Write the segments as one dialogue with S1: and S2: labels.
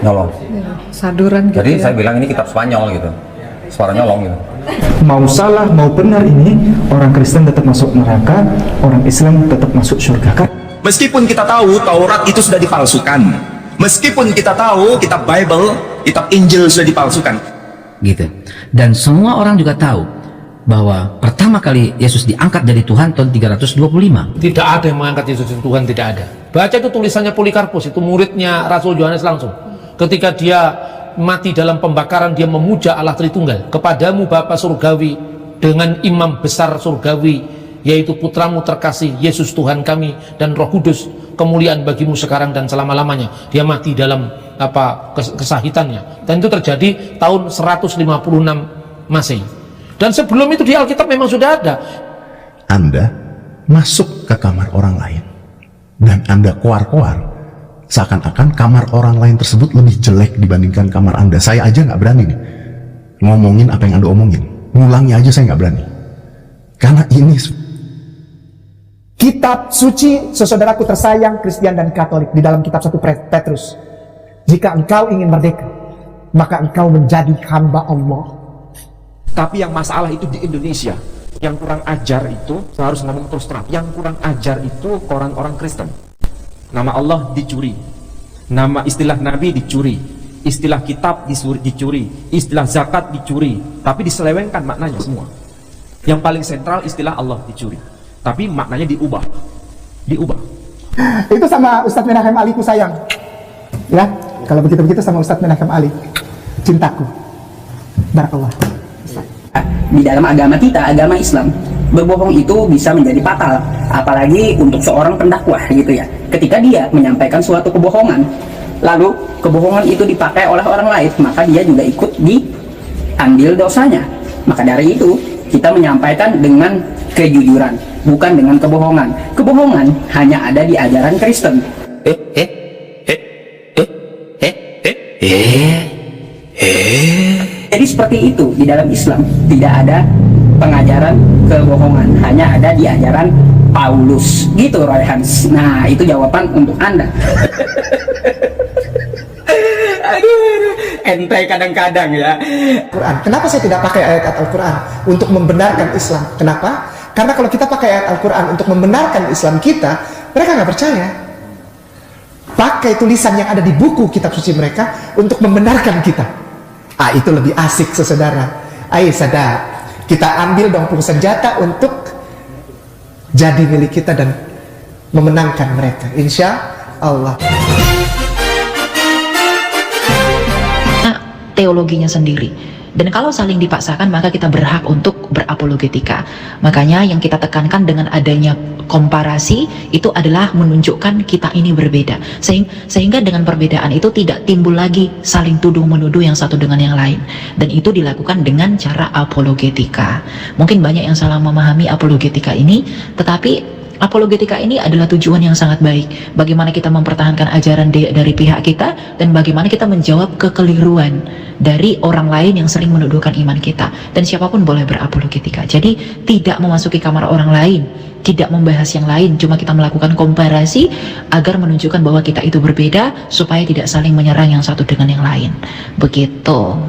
S1: Nyolong.
S2: Saduran gitu.
S1: Jadi
S2: ya.
S1: saya bilang ini kitab Spanyol gitu. Suara nyolong gitu.
S3: Mau salah mau benar ini, orang Kristen tetap masuk neraka, orang Islam tetap masuk surga kan?
S4: Meskipun kita tahu Taurat itu sudah dipalsukan, meskipun kita tahu kitab Bible, kitab Injil sudah dipalsukan,
S5: gitu. Dan semua orang juga tahu bahwa pertama kali Yesus diangkat dari Tuhan tahun 325.
S6: Tidak ada yang mengangkat Yesus dari Tuhan, tidak ada. Baca itu tulisannya Polikarpus, itu muridnya Rasul Yohanes langsung. Ketika dia mati dalam pembakaran, dia memuja Allah Tritunggal. Kepadamu Bapa Surgawi dengan imam besar surgawi, yaitu putramu terkasih Yesus Tuhan kami, dan Roh Kudus, kemuliaan bagimu sekarang dan selama-lamanya. Dia mati dalam kesahitannya, dan itu terjadi tahun 156 Masehi. Dan sebelum itu di Alkitab memang sudah ada.
S7: Anda masuk ke kamar orang lain dan Anda koar-koar seakan-akan kamar orang lain tersebut lebih jelek dibandingkan kamar Anda. Saya aja nggak berani nih ngomongin apa yang Anda omongin, ngulangi aja saya nggak berani, karena ini
S8: kitab suci, saudaraku tersayang Kristen dan Katolik, di dalam kitab 1 Petrus, jika engkau ingin merdeka, maka engkau menjadi hamba Allah.
S9: Tapi yang masalah itu di Indonesia, yang kurang ajar itu, saya harus ngomong terus terang, yang kurang ajar itu orang-orang Kristen. Nama Allah dicuri, nama istilah Nabi dicuri, istilah kitab dicuri, istilah zakat dicuri, tapi diselewengkan maknanya semua. Yang paling sentral istilah Allah dicuri, tapi maknanya diubah.
S8: Itu sama Ustadz Menachem Ali ku sayang, ya. Kalau begitu sama Ustadz Menachem Ali, cintaku. Barakallah.
S10: Di dalam agama kita, agama Islam, berbohong itu bisa menjadi fatal, apalagi untuk seorang pendakwah gitu ya. Ketika dia menyampaikan suatu kebohongan, lalu kebohongan itu dipakai oleh orang lain, maka dia juga ikut diambil dosanya. Maka dari itu kita menyampaikan dengan kejujuran, bukan dengan kebohongan. Kebohongan hanya ada di ajaran Kristen. Jadi seperti itu di dalam Islam, tidak ada pengajaran kebohongan, hanya ada di ajaran Paulus gitu, Roy Hans. Nah, itu jawaban untuk Anda. Aduh, ente kadang-kadang ya.
S8: Quran. Kenapa saya tidak pakai ayat Al-Quran untuk membenarkan Islam? Kenapa? Karena kalau kita pakai ayat Al-Quran untuk membenarkan Islam kita, mereka nggak percaya. Pakai tulisan yang ada di buku kitab suci mereka untuk membenarkan kita. Itu lebih asik, saudara. Ayo sadar, kita ambil dong senjata untuk jadi milik kita dan memenangkan mereka, insya Allah.
S11: Teologinya sendiri. Dan kalau saling dipaksakan, maka kita berhak untuk berapologetika. Makanya yang kita tekankan dengan adanya komparasi itu adalah menunjukkan kita ini berbeda. Sehingga dengan perbedaan itu tidak timbul lagi saling tuduh menuduh yang satu dengan yang lain. Dan itu dilakukan dengan cara apologetika. Mungkin banyak yang salah memahami apologetika ini, tetapi apologetika ini adalah tujuan yang sangat baik. Bagaimana kita mempertahankan ajaran dari pihak kita, dan bagaimana kita menjawab kekeliruan dari orang lain yang sering menuduhkan iman kita. Dan siapapun boleh berapologetika. Jadi tidak memasuki kamar orang lain, tidak membahas yang lain, cuma kita melakukan komparasi agar menunjukkan bahwa kita itu berbeda, supaya tidak saling menyerang yang satu dengan yang lain. Begitu.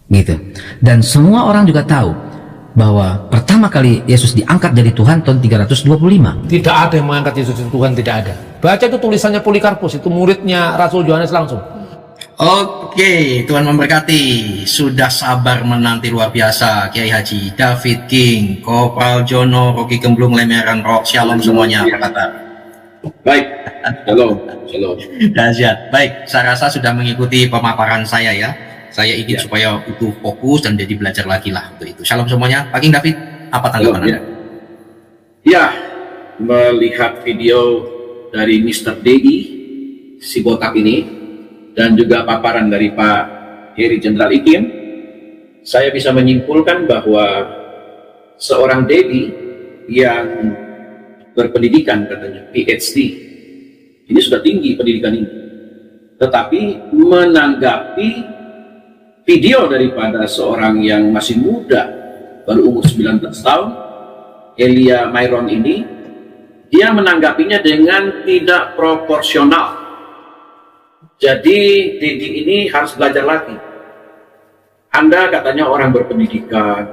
S5: Gitu. Dan semua orang juga tahu bahwa pertama kali Yesus diangkat dari Tuhan tahun 325.
S6: Tidak ada yang mengangkat Yesus dari Tuhan, tidak ada. Baca itu tulisannya Polikarpus, itu muridnya Rasul Yohanes langsung.
S4: Oke, Tuhan memberkati. Sudah sabar menanti luar biasa Kiai Haji David King, Kopral Jono, Rocky Gemblung, Lemeran Rock. Shalom semuanya, apa kabar?
S12: Baik, shalom.
S4: Dahsyat. Baik, saya rasa sudah mengikuti pemaparan saya ya. Saya ingin supaya itu fokus dan jadi belajar lagi lah untuk itu. Shalom semuanya. Pak King David, apa tanggapan Anda?
S12: Ya, melihat video dari Mr. Dedi si botak ini dan juga paparan dari Pak Heri Jenderal Ikim, saya bisa menyimpulkan bahwa seorang Dedi yang berpendidikan katanya PhD, ini sudah tinggi pendidikan ini, tetapi menanggapi video daripada seorang yang masih muda, baru umur 19 tahun, Elia Myron ini, dia menanggapinya dengan tidak proporsional. Jadi Dedi ini harus belajar lagi. Anda katanya orang berpendidikan,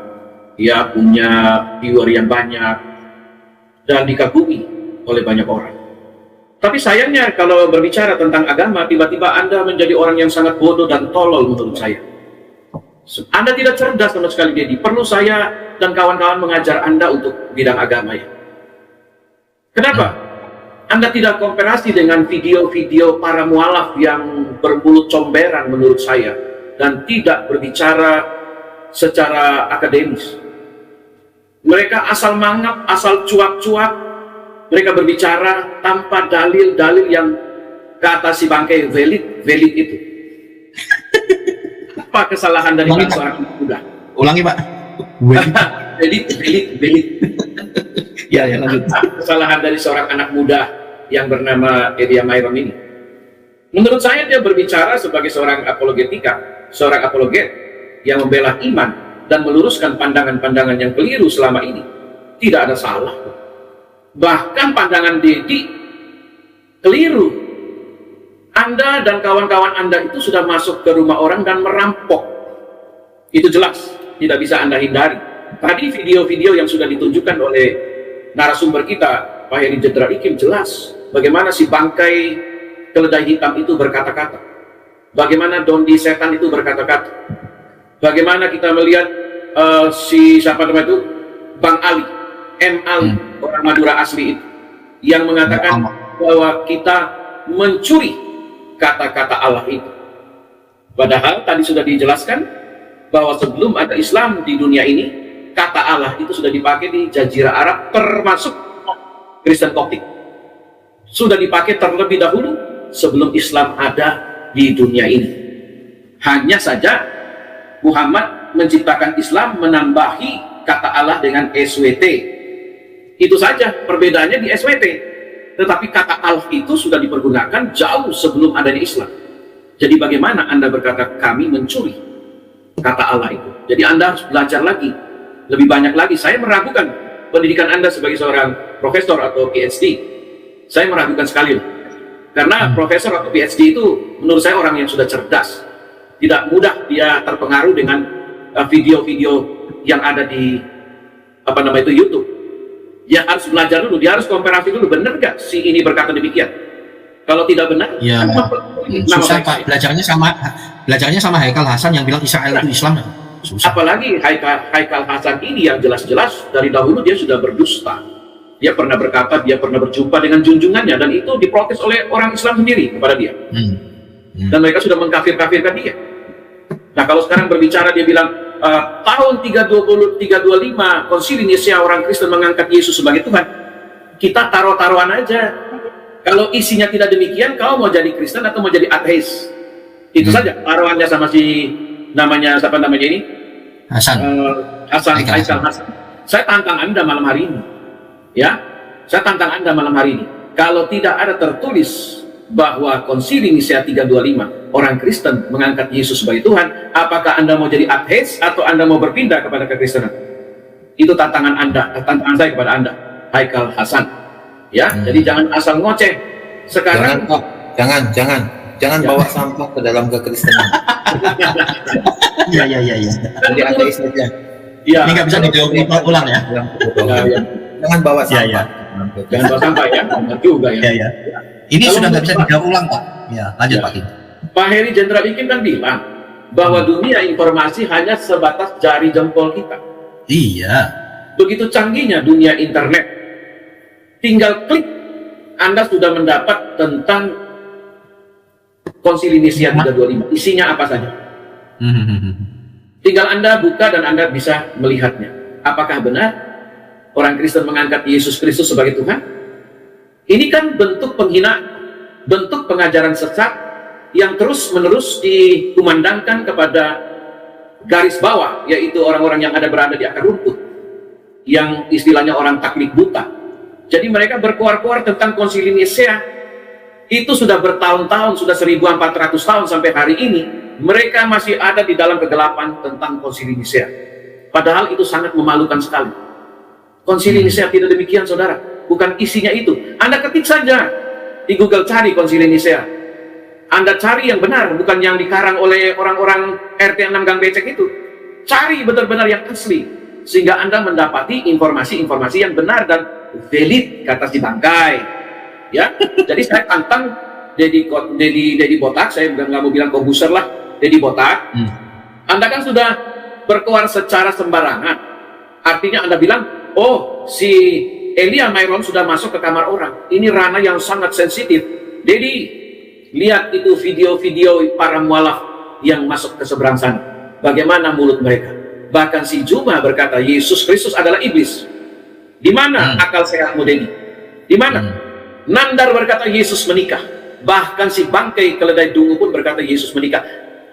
S12: ya punya viewer yang banyak, dan dikagumi oleh banyak orang. Tapi sayangnya kalau berbicara tentang agama, tiba-tiba Anda menjadi orang yang sangat bodoh dan tolol menurut saya. Anda tidak cerdas sama sekali, Dedi. Perlu saya dan kawan-kawan mengajar Anda untuk bidang agama ya. Kenapa? Anda tidak komparasi dengan video-video para mualaf yang bermulut comberan menurut saya dan tidak berbicara secara akademis. Mereka asal mangap, asal cuap-cuap. Mereka berbicara tanpa dalil-dalil yang kata si bangkai valid itu. Apa kesalahan dari seorang muda?
S4: Ulangi, Pak.
S12: Valid.
S4: Ya, lanjut.
S12: Kesalahan dari seorang anak muda yang bernama Elia Myron ini. Menurut saya dia berbicara sebagai seorang apologetika, seorang apologet yang membela iman dan meluruskan pandangan-pandangan yang keliru selama ini. Tidak ada salah. Bahkan pandangan Dedi keliru. Anda dan kawan-kawan Anda itu sudah masuk ke rumah orang dan merampok. Itu jelas, tidak bisa Anda hindari. Tadi video-video yang sudah ditunjukkan oleh narasumber kita, Pak Heri Jenderal Ikim, jelas bagaimana si bangkai keledai hitam itu berkata-kata, bagaimana dondi setan itu berkata-kata, bagaimana kita melihat si siapa namanya itu, Bang Ali, Ali, orang Madura asli itu, yang mengatakan bahwa kita mencuri kata-kata Allah itu. Padahal tadi sudah dijelaskan bahwa sebelum ada Islam di dunia ini, kata Allah itu sudah dipakai di Jazirah Arab, termasuk Kristen Koptik. Sudah dipakai terlebih dahulu sebelum Islam ada di dunia ini. Hanya saja Muhammad menciptakan Islam menambahi kata Allah dengan SWT. Itu saja perbedaannya di SWT. Tetapi kata Allah itu sudah dipergunakan jauh sebelum adanya Islam. Jadi bagaimana Anda berkata kami mencuri kata Allah itu? Jadi Anda harus belajar lagi, lebih banyak lagi. Saya meragukan pendidikan Anda sebagai seorang profesor atau PhD. Saya meragukan sekali, karena profesor atau PhD itu menurut saya orang yang sudah cerdas. Tidak mudah dia terpengaruh dengan video-video yang ada di YouTube. Dia harus belajar dulu, dia harus komparasi dulu, benar gak si ini berkata demikian? Kalau tidak benar,
S4: ya susah Pak. Belajarnya sama Haikal Hasan yang bilang Israel itu Islam. Susah.
S12: Apalagi Haikal Hasan ini yang jelas-jelas dari dahulu dia sudah berdusta. Dia pernah berkata, dia pernah berjumpa dengan junjungannya, dan itu diprotes oleh orang Islam sendiri kepada dia. Dan mereka sudah mengkafir-kafirkan dia. Nah, kalau sekarang berbicara dia bilang tahun 325 Konsili Nicea orang Kristen mengangkat Yesus sebagai Tuhan. Kita taruh-taruhan aja. Kalau isinya tidak demikian, kau mau jadi Kristen atau mau jadi ateis? Itu saja taruhannya sama si namanya, siapa namanya ini? Haikal Hasan. Saya tantang Anda malam hari ini. Ya, saya tantang Anda malam hari ini. Kalau tidak ada tertulis bahwa Konsili Nicea 325 orang Kristen mengangkat Yesus sebagai Tuhan, apakah Anda mau jadi ateis atau Anda mau berpindah kepada kekristenan? Itu tantangan Anda, tantangan saya kepada Anda, Haikal Hasan. Ya, jadi jangan asal ngoceh. Sekarang
S2: jangan bawa sampah ke dalam kekristenan.
S4: Iya.
S2: Jadi ateis saja.
S12: Ya,
S4: ini nggak bisa dijawab ulang ya.
S2: Jangan bawa sampah.
S12: Jangan bawa sampah ya, benar juga ya.
S4: Iya. Ini kalau sudah nggak bisa dijawab ulang Pak. Ya, lanjut Pak Kim.
S12: Pak Heri Jenderal Ikim kan bilang bahwa dunia informasi hanya sebatas jari jempol kita.
S4: Iya.
S12: Begitu canggihnya dunia internet. Tinggal klik, Anda sudah mendapat tentang Konsili Nicea 325. Isinya apa saja. Tinggal Anda buka dan Anda bisa melihatnya. Apakah benar orang Kristen mengangkat Yesus Kristus sebagai Tuhan? Ini kan bentuk penghinaan, bentuk pengajaran sesat yang terus-menerus dikumandangkan kepada garis bawah, yaitu orang-orang yang berada di akar rumput, yang istilahnya orang taklid buta. Jadi mereka berkuar-kuar tentang Konsili Nicea. Itu sudah bertahun-tahun, sudah 1400 tahun sampai hari ini, mereka masih ada di dalam kegelapan tentang Konsili Nicea. Padahal itu sangat memalukan sekali. Konsili Nicea tidak demikian, saudara. Bukan isinya itu. Anda ketik saja di Google, cari Konsili Nicea. Anda cari yang benar, bukan yang dikarang oleh orang-orang RT 6 Gang Becek itu. Cari benar-benar yang asli, sehingga Anda mendapati informasi-informasi yang benar dan valid, kata si Bangkai. Ya, jadi saya tantang Dedi Botak, saya nggak mau bilang Kobuser lah, Dedi Botak. Anda kan sudah berkeluar secara sembarangan, artinya Anda bilang, oh si Elia Myron sudah masuk ke kamar orang. Ini ranah yang sangat sensitif. Dedi, lihat itu video-video para mualaf yang masuk ke seberang sana. Bagaimana mulut mereka? Bahkan si Juma berkata Yesus Kristus adalah iblis. Di mana akal sehatmu, Dedi? Di mana? Nandar berkata Yesus menikah. Bahkan si Bangkai Keledai Dungu pun berkata Yesus menikah,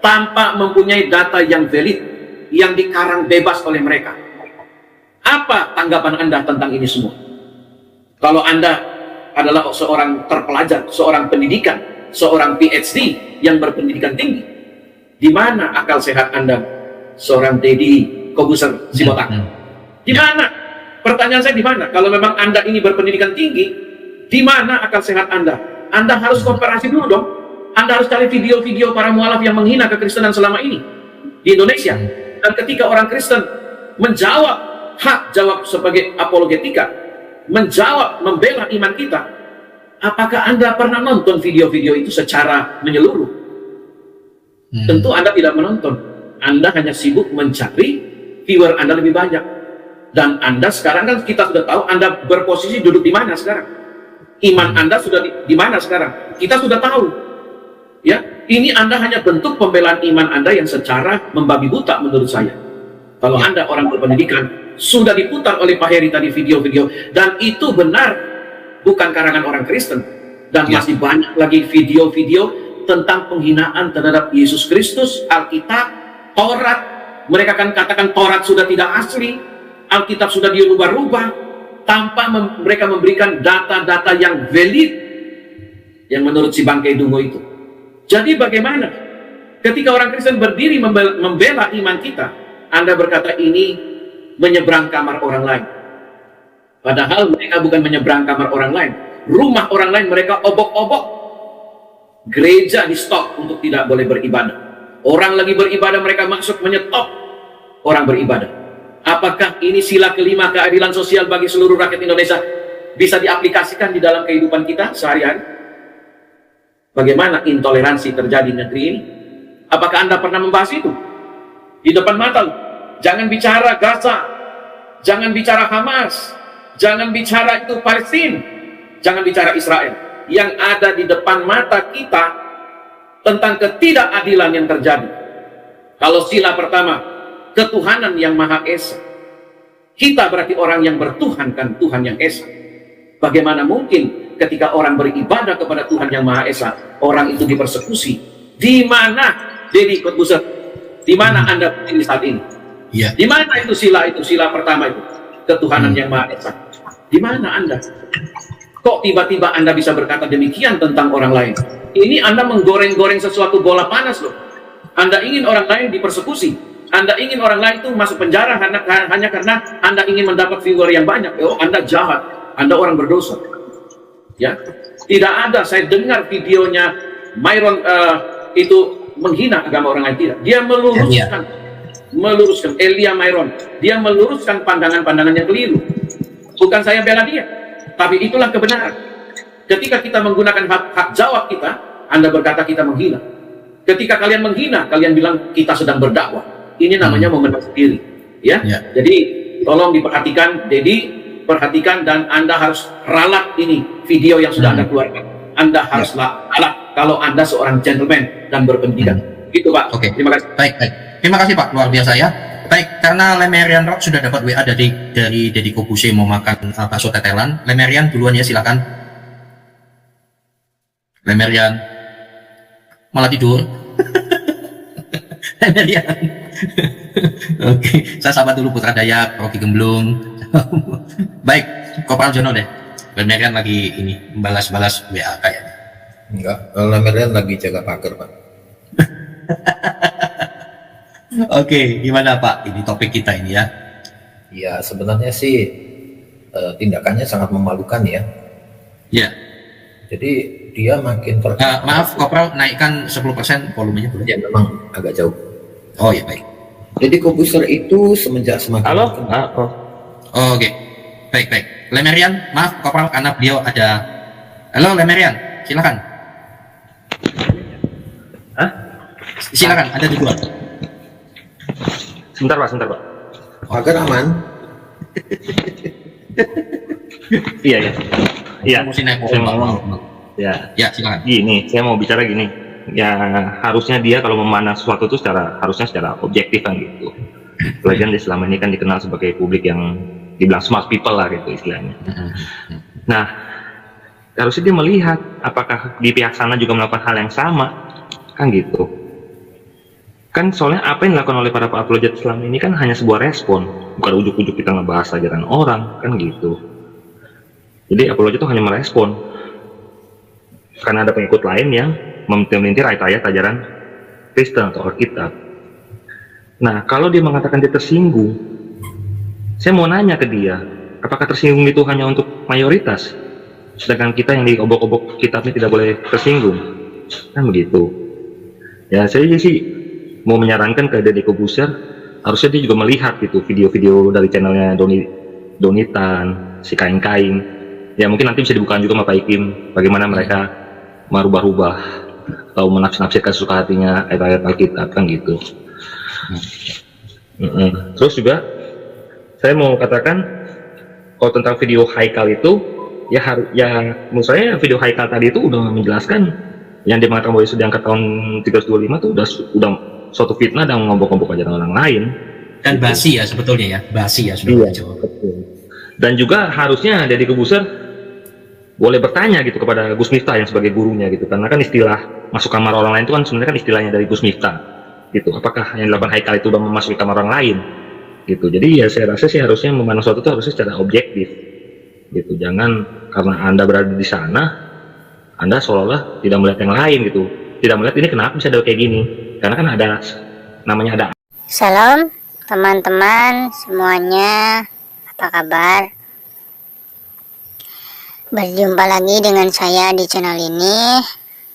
S12: tanpa mempunyai data yang valid, yang dikarang bebas oleh mereka. Apa tanggapan Anda tentang ini semua? Kalau Anda adalah seorang terpelajar, seorang pendidikan, seorang PhD yang berpendidikan tinggi, di mana akal sehat Anda, seorang Dedi Kobuser Sibotak? Di mana? Pertanyaan saya di mana? Kalau memang Anda ini berpendidikan tinggi, di mana akal sehat Anda? Anda harus komparasi dulu dong. Anda harus cari video-video para mualaf yang menghina kekristenan selama ini di Indonesia. Dan ketika orang Kristen menjawab hak jawab sebagai apologetika, menjawab membela iman kita, apakah Anda pernah nonton video-video itu secara menyeluruh? Tentu Anda tidak menonton. Anda hanya sibuk mencari viewer Anda lebih banyak. Dan Anda sekarang kan kita sudah tahu Anda berposisi duduk di mana sekarang. Iman Anda sudah di mana sekarang. Kita sudah tahu. Ya, ini Anda hanya bentuk pembelaan iman Anda yang secara membabi buta menurut saya. Kalau Anda orang berpendidikan, sudah diputar oleh Pak Heri tadi video-video, dan itu benar, bukan karangan orang Kristen. Dan masih banyak lagi video-video tentang penghinaan terhadap Yesus Kristus, Alkitab, Taurat. Mereka kan katakan Taurat sudah tidak asli, Alkitab sudah dirubah-rubah, tanpa mereka memberikan data-data yang valid, yang menurut si Bangkai Dungu itu. Jadi bagaimana ketika orang Kristen berdiri membela iman kita, Anda berkata ini menyeberang kamar orang lain. Padahal mereka bukan menyeberang kamar orang lain. Rumah orang lain mereka obok-obok. Gereja di stop untuk tidak boleh beribadah. Orang lagi beribadah mereka masuk menyetop orang beribadah. Apakah ini sila kelima keadilan sosial bagi seluruh rakyat Indonesia bisa diaplikasikan di dalam kehidupan kita sehari-hari? Bagaimana intoleransi terjadi di negeri ini? Apakah Anda pernah membahas itu? Di depan mata, jangan bicara Gaza, jangan bicara Hamas, jangan bicara itu Palestina, jangan bicara Israel. Yang ada di depan mata kita tentang ketidakadilan yang terjadi. Kalau sila pertama, ketuhanan yang Maha Esa. Kita berarti orang yang bertuhankan Tuhan yang Esa. Bagaimana mungkin ketika orang beribadah kepada Tuhan yang Maha Esa, orang itu dipersekusi? Di mana, Dedi Kobuser? Di mana Anda berdiri saat ini? Di mana itu sila pertama itu? Ketuhanan yang Maha Esa. Di mana Anda? Kok tiba-tiba Anda bisa berkata demikian tentang orang lain? Ini Anda menggoreng-goreng sesuatu bola panas loh. Anda ingin orang lain dipersekusi. Anda ingin orang lain itu masuk penjara hanya karena Anda ingin mendapat viewer yang banyak. Oh, Anda jahat. Anda orang berdosa. Ya, tidak ada. Saya dengar videonya Myron itu menghina agama orang lain, tidak. Dia meluruskan Elia Myron. Dia meluruskan pandangan-pandangan yang keliru. Bukan saya bela dia, tapi itulah kebenaran. Ketika kita menggunakan hak jawab kita, Anda berkata kita menghina. Ketika kalian menghina, kalian bilang kita sedang berdakwah. Ini namanya memendam sendiri. Ya. Jadi tolong diperhatikan, Dedi. Perhatikan, dan Anda harus ralat ini video yang sudah Anda keluarkan. Anda harus ralat kalau Anda seorang gentleman dan berpendidikan. Gitu Pak. Oke, terima kasih.
S4: Baik. Terima kasih Pak, luar biasa ya. Baik, karena Lemerian Rock sudah dapat WA dari Dedi Kobuse mau makan bakso tetelan. Lemerian duluan ya, silakan. Lemerian malah tidur. Lemerian. Oke, saya sahabat dulu Putra Dayak, Rocky Gemblung. Baik, Kopral Jono deh. Lemerian lagi ini balas-balas WA kayaknya.
S2: Enggak, Lemerian lagi jaga pagar Pak.
S4: Oke, gimana Pak? Ini topik kita ini ya.
S2: Ya sebenarnya sih tindakannya sangat memalukan ya.
S4: Ya.
S2: Jadi dia makin
S4: Maaf, Kopral, naikkan 10% volumenya boleh?
S2: Ya, memang agak jauh.
S4: Oh ya, baik.
S2: Deddy Kobuser itu semenjak semakin
S4: Oke, baik. Lemerian, maaf Kopral, karena beliau ada. Halo Lemerian, silakan. Silakan, ada di luar.
S13: Sebentar Pak.
S2: Agar aman.
S13: Iya. Saya mau ngomong.
S4: Ya, silakan.
S13: Gini, saya mau bicara gini. Ya harusnya dia kalau memandang sesuatu itu harusnya secara objektif kan gitu. Lagian dia selama ini kan dikenal sebagai publik yang dibilang smart people lah gitu istilahnya. Nah, harusnya dia melihat apakah di pihak sana juga melakukan hal yang sama kan gitu. Kan soalnya apa yang dilakukan oleh para apologet Islam ini kan hanya sebuah respon, bukan ujuk-ujuk kita ngebahas ajaran orang kan gitu. Jadi apologet itu hanya merespon karena ada pengikut lain yang memelintir ayat-ayat ajaran Kristen atau Alkitab. Nah, kalau dia mengatakan dia tersinggung, saya mau nanya ke dia, apakah tersinggung itu hanya untuk mayoritas, sedangkan kita yang diobok-obok kitabnya tidak boleh tersinggung, kan begitu. Ya saya sih mau menyarankan ke Deddy Kobuser, harusnya dia juga melihat gitu video-video dari channelnya Donitan, si Kain-Kain. Ya mungkin nanti bisa dibuka juga sama Pak Ikim, bagaimana mereka merubah-rubah atau menafsirkan suka hatinya ayat-ayat Alkitab kan gitu. Terus juga saya mau katakan kalau tentang video Haikal itu ya menurut saya video Haikal tadi itu udah menjelaskan yang dia mengatakan bahwa itu diangkat tahun 325 itu udah suatu fitnah dan ngombok-ngombok ajaran orang lain
S4: dan basi ya sebetulnya ya, basi ya sudah.
S13: Iya, betul. Dan juga harusnya Deddy Kobuser boleh bertanya gitu kepada Gus Miftah yang sebagai gurunya gitu, karena kan istilah masuk kamar orang lain itu kan sebenarnya kan istilahnya dari Gus Miftah gitu. Apakah yang dilakukan Haikal itu udah memasuki kamar orang lain gitu. Jadi ya saya rasa sih harusnya memandang sesuatu itu harusnya secara objektif gitu. Jangan karena Anda berada di sana Anda seolah-olah tidak melihat yang lain gitu, tidak melihat ini kenapa bisa ada kayak gini, karena kan ada namanya ada.
S14: Salam teman-teman semuanya, apa kabar? Berjumpa lagi dengan saya di channel ini.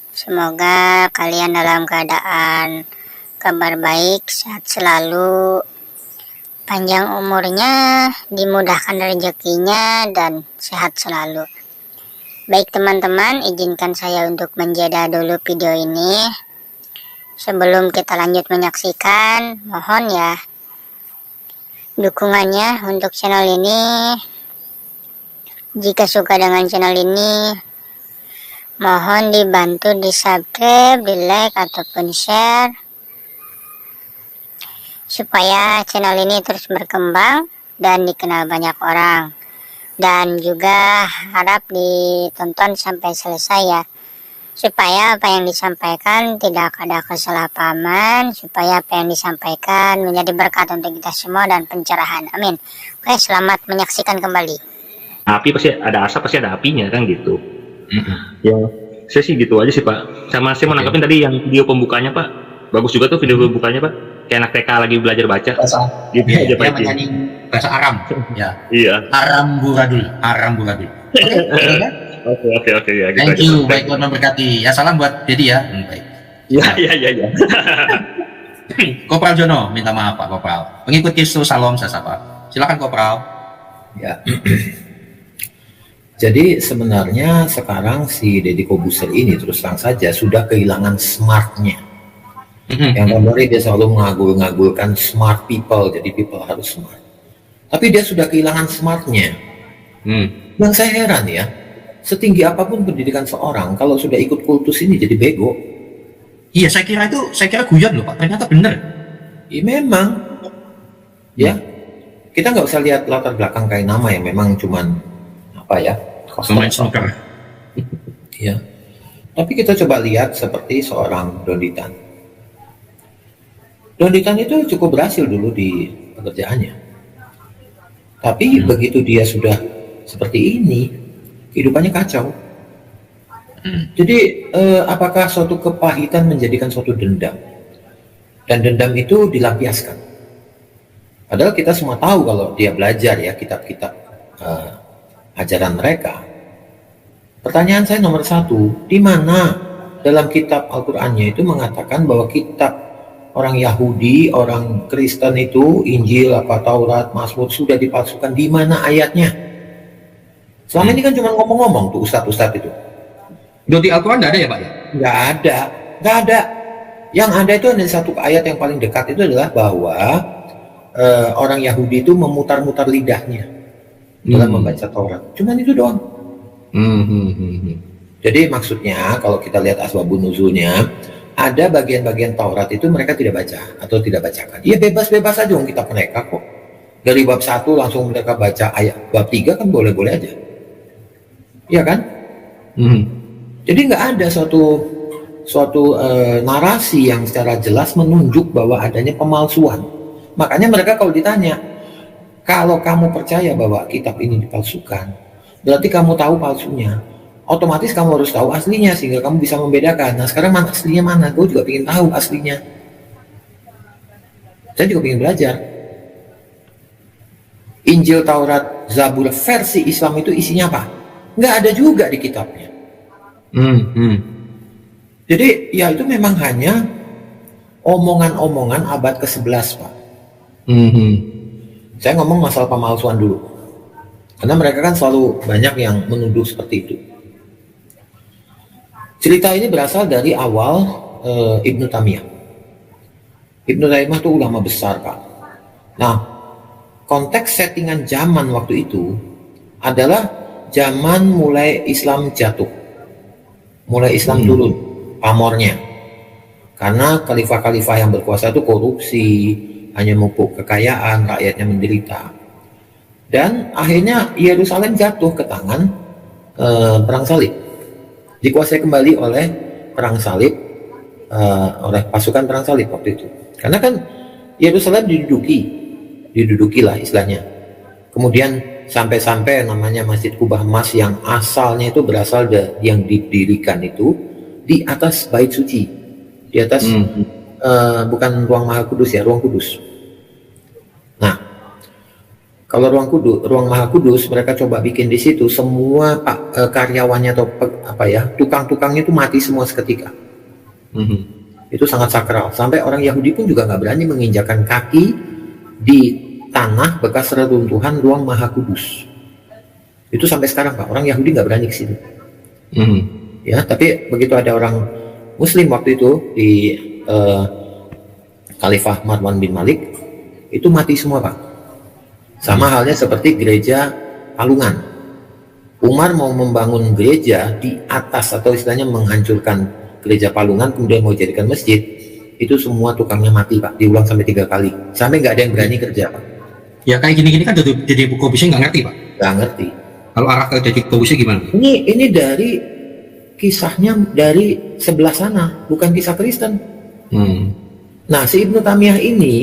S14: Semoga kalian dalam keadaan kabar baik, sehat selalu, panjang umurnya, dimudahkan rezekinya, dan sehat selalu. Baik teman-teman, izinkan saya untuk menjeda dulu video ini. Sebelum kita lanjut menyaksikan, mohon ya dukungannya untuk channel ini. Jika suka dengan channel ini, mohon dibantu di subscribe, di like, ataupun share, supaya channel ini terus berkembang dan dikenal banyak orang. Dan juga harap ditonton sampai selesai ya, supaya apa yang disampaikan tidak ada kesalahpahaman, supaya apa yang disampaikan menjadi berkat untuk kita semua dan pencerahan. Amin. Oke, selamat menyaksikan kembali.
S13: Api pasti ada asap, pasti ada apinya kan gitu. Ya saya sih gitu aja sih Pak. Sama saya mau nanggapin tadi yang video pembukanya Pak, bagus juga tuh video pembukanya Pak, kayak anak TK lagi belajar baca gitu
S4: ya,
S13: aja Pak.
S4: Dia menyanyi bahasa Aram ya.
S13: Iya,
S4: Aram buradul.
S13: Oke ya gitu.
S4: Thank you, baik, Tuhan memberkati ya. Salam buat Dedi ya. Baik.
S13: Iya.
S4: Kopral Jono minta maaf Pak Kopral, pengikut Kristus salam saya sapa. Silakan Kopral.
S2: Ya. Jadi sebenarnya sekarang si Deddy Kobuser ini terus terang saja sudah kehilangan smartnya. Yang kemarin dia selalu mengagul-ngagulkan smart people, jadi people harus smart. Tapi dia sudah kehilangan smartnya. Yang saya heran ya, setinggi apapun pendidikan seorang, kalau sudah ikut kultus ini jadi bego.
S4: Iya, saya kira guyon loh Pak, ternyata bener.
S2: Iya memang. Ya, kita nggak usah lihat latar belakang kayak nama yang memang cuman apa ya,
S4: pemain snooker.
S2: Ya. Tapi kita coba lihat seperti seorang Donitan. Donitan itu cukup berhasil dulu di pekerjaannya. Tapi begitu dia sudah seperti ini, kehidupannya kacau. Jadi apakah suatu kepahitan menjadikan suatu dendam? Dan dendam itu dilampiaskan. Padahal kita semua tahu kalau dia belajar ya kitab-kitab ajaran mereka, Pertanyaan saya nomor satu, di mana dalam kitab Al-Qur'annya itu mengatakan bahwa kitab orang Yahudi, orang Kristen itu, Injil, Taurat, Mazmur sudah dipalsukan? Di mana ayatnya? Selama ini kan cuma ngomong-ngomong tuh ustadz-ustadz itu.
S4: Di Al-Quran nggak ada ya Pak ya?
S2: Nggak ada, nggak ada. Yang ada itu ada satu ayat yang paling dekat itu adalah bahwa orang Yahudi itu memutar-mutar lidahnya dalam membaca Taurat. Cuman itu doang. Jadi maksudnya kalau kita lihat asbabun nuzulnya, ada bagian-bagian Taurat itu mereka tidak baca atau tidak bacakan. Ya bebas-bebas aja dong kitab mereka kok. Dari bab 1 langsung mereka baca ayat, bab 3 kan boleh-boleh aja. Iya kan? Jadi nggak ada suatu narasi yang secara jelas menunjuk bahwa adanya pemalsuan. Makanya mereka kalau ditanya, kalau kamu percaya bahwa kitab ini dipalsukan, berarti kamu tahu palsunya. Otomatis kamu harus tahu aslinya sehingga kamu bisa membedakan. Nah sekarang mana aslinya mana? Gue juga ingin tahu aslinya. Saya juga ingin belajar. Injil, Taurat, Zabur versi Islam itu isinya apa? Nggak ada juga di kitabnya. Jadi ya itu memang hanya omongan-omongan abad ke-11 Pak. Saya ngomong masalah pemalsuan dulu. Karena mereka kan selalu banyak yang menuduh seperti itu. Cerita ini berasal dari awal Ibnu Taimiyah. Ibnu Taimiyah itu ulama besar Pak. Nah, konteks settingan zaman waktu itu adalah zaman mulai Islam jatuh. Mulai Islam turun pamornya. Karena khalifah-khalifah yang berkuasa itu korupsi, hanya memupuk kekayaan, rakyatnya menderita. Dan akhirnya Yerusalem jatuh ke tangan perang salib. Dikuasai kembali oleh perang salib, oleh pasukan perang salib waktu itu. Karena kan Yerusalem diduduki lah istilahnya. Kemudian sampai-sampai namanya Masjid Kubah Emas yang asalnya itu berasal yang didirikan itu di atas Bait Suci, di atas bukan ruang Maha Kudus ya, ruang kudus. Nah, kalau ruang Maha Kudus mereka coba bikin di situ, semua karyawannya atau tukang-tukangnya itu mati semua seketika. Itu sangat sakral. Sampai orang Yahudi pun juga nggak berani menginjakan kaki di tanah bekas reruntuhan ruang Maha Kudus. Itu sampai sekarang Pak, orang Yahudi nggak berani ke situ. Ya, tapi begitu ada orang Muslim waktu itu di Khalifah Marwan bin Malik, itu mati semua Pak. Sama halnya seperti gereja Palungan. Umar mau membangun gereja di atas atau istilahnya menghancurkan gereja Palungan kemudian mau jadikan masjid, itu semua tukangnya mati Pak, diulang sampai 3 kali sampai nggak ada yang berani kerja Pak.
S4: Ya kayak gini-gini kan jadi Kobusnya nggak ngerti Pak.
S2: Nggak ngerti.
S4: Kalau arah ke jadi Kobusnya gimana?
S2: Ini dari kisahnya dari sebelah sana, bukan kisah Kristen. Nah si Ibnu Taimiyah ini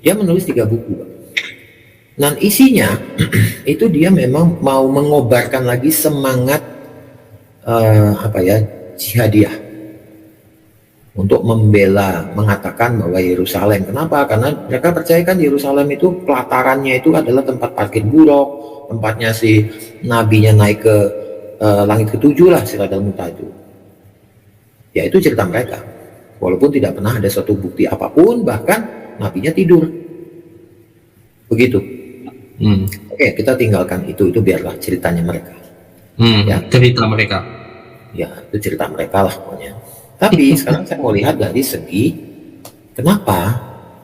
S2: dia menulis 3 buku Pak. Dan isinya itu dia memang mau mengobarkan lagi semangat jihadiyah untuk membela, mengatakan bahwa Yerusalem. Kenapa? Karena mereka percayakan Yerusalem itu pelatarannya itu adalah tempat parkir buruk, tempatnya si nabinya naik ke langit ke-7 lah, Sidratul Muntaha itu. Ya itu cerita mereka. Walaupun tidak pernah ada suatu bukti apapun, bahkan nabinya tidur. Begitu. Oke, kita tinggalkan itu biarlah ceritanya mereka. Ya,
S4: cerita mereka.
S2: Ya, itu cerita mereka lah pokoknya. Tapi sekarang saya mau lihat dari segi kenapa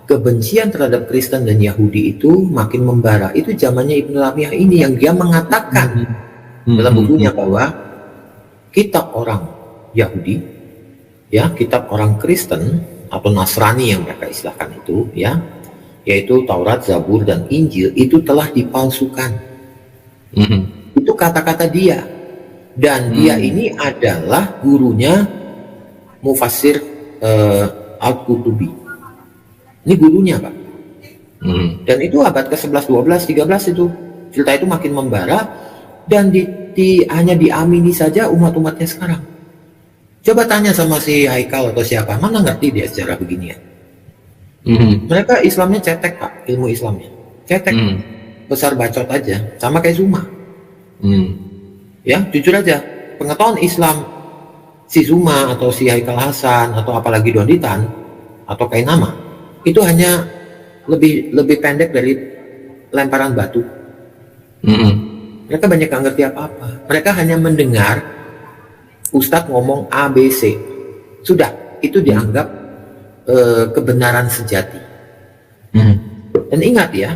S2: kebencian terhadap Kristen dan Yahudi itu makin membara. Itu zamannya Ibnu Taimiyah ini yang dia mengatakan dalam bukunya bahwa kitab orang Yahudi, ya, kitab orang Kristen atau Nasrani yang mereka istilahkan itu, ya, yaitu Taurat, Zabur, dan Injil itu telah dipalsukan. Itu kata-kata dia. Dan dia ini adalah gurunya Mufassir Al-Qutubi. Ini gurunya Pak. Dan itu abad ke-11, 12, 13 itu. Cerita itu makin membara dan hanya diamini saja umat-umatnya sekarang. Coba tanya sama si Haikal atau siapa, mana ngerti dia sejarah beginian. Mereka Islamnya cetek Pak, ilmu Islamnya cetek, besar bacot aja, sama kayak Zuma. Ya, jujur aja, pengetahuan Islam si Zuma atau si Haikal Hasan atau apalagi Donitan atau Kainama itu hanya lebih pendek dari lemparan batu. Mereka banyak gak ngerti apa-apa. Mereka hanya mendengar Ustadz ngomong ABC. Sudah, itu dianggap kebenaran sejati. Dan ingat ya,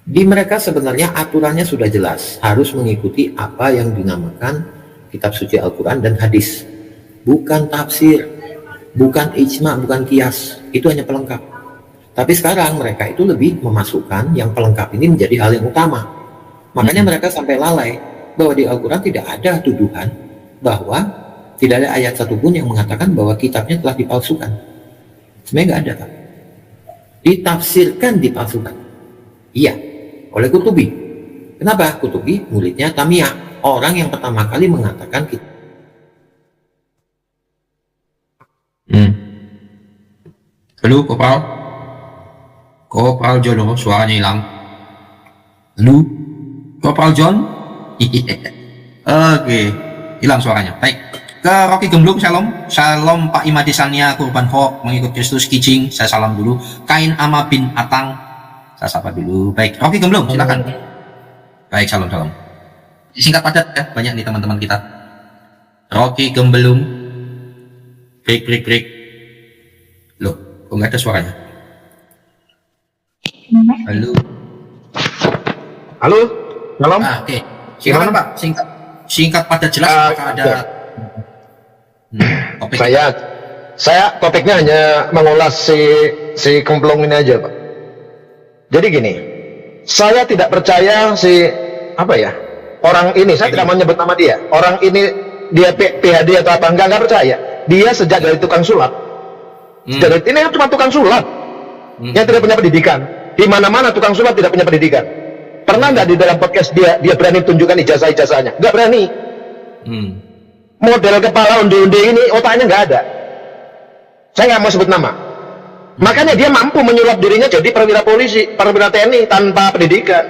S2: di mereka sebenarnya aturannya sudah jelas, harus mengikuti apa yang dinamakan kitab suci Al-Quran dan hadis, bukan tafsir, bukan ijma, bukan kias. Itu hanya pelengkap. Tapi sekarang mereka itu lebih memasukkan yang pelengkap ini menjadi hal yang utama. Makanya mereka sampai lalai bahwa di Al-Quran tidak ada tuduhan bahwa tidak ada ayat satupun yang mengatakan bahwa kitabnya telah dipalsukan. Sebenarnya nggak ada, Pak. Ditafsirkan dipalsukan. Iya, oleh Qutubi. Kenapa? Qutubi muridnya Tamiyah, orang yang pertama kali mengatakan kita.
S4: Halo, Kopral John, suaranya hilang. Halo, Kopral John. Oke, hilang suaranya. Baik, ke Rocky Gemblung, Shalom Pak Imadi Sania, Kurban Hok, mengikut Kristus Kijing, saya salam dulu. Kain Ama bin Atang, saya sapa dulu. Baik, Rocky Gemblung, silakan. Baik, salam. Singkat padat ya, banyak nih teman-teman kita. Rocky Gemblung, break. Loh, kok nggak ada suaranya? Halo.
S15: Shalom.
S4: Oke. Silakan Pak, singkat padat jelas. Apakah ada topik?
S15: Saya topiknya hanya mengulas si Kemplung ini aja, Pak. Jadi gini, saya tidak percaya orang ini, saya tidak mau nyebut nama dia. Orang ini dia PhD atau apa enggak percaya. Dia sejak dari tukang sulap. Ini cuma tukang sulap yang tidak punya pendidikan. Di mana-mana tukang sulap tidak punya pendidikan. Pernah nggak di dalam podcast dia berani tunjukkan ijazah-ijazahnya? Nggak berani. Model kepala onde-onde ini otaknya nggak ada. Saya nggak mau sebut nama. Makanya dia mampu menyulap dirinya jadi perwira polisi, perwira TNI tanpa pendidikan.